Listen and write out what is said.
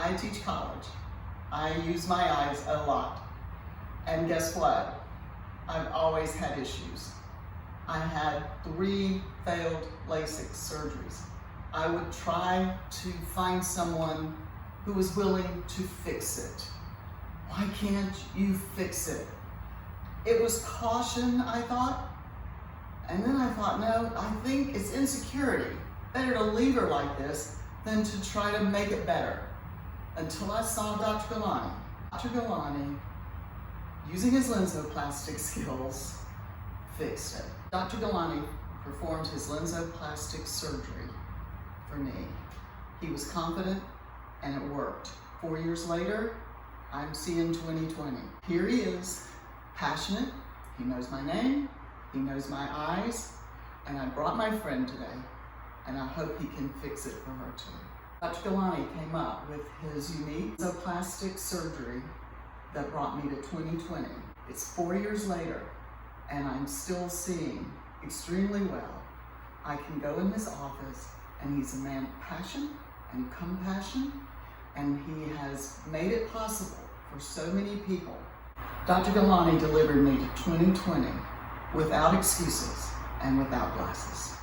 I teach college. I use my eyes a lot. And guess what? I've always had issues. I had 3 failed LASIK surgeries. I would try to find someone who was willing to fix it. Why can't you fix it? It was caution, I thought. And then I thought, no, I think it's insecurity. Better to leave her like this than to try to make it better. Until I saw Dr. Gulani. Dr. Gulani, using his LenZoPlastique skills, fixed it. Dr. Gulani performed his LenZoPlastique surgery for me. He was confident and it worked. 4 years later, I'm seeing 20/20. Here he is, passionate. He knows my name, he knows my eyes, and I brought my friend today, and I hope he can fix it for her too. Dr. Gulani came up with his unique LenZoPlastique surgery that brought me to 20/20. It's 4 years later, and I'm still seeing extremely well. I can go in his office, and he's a man of passion and compassion, and he has made it possible for so many people. Dr. Gulani delivered me to 20/20 without excuses and without glasses.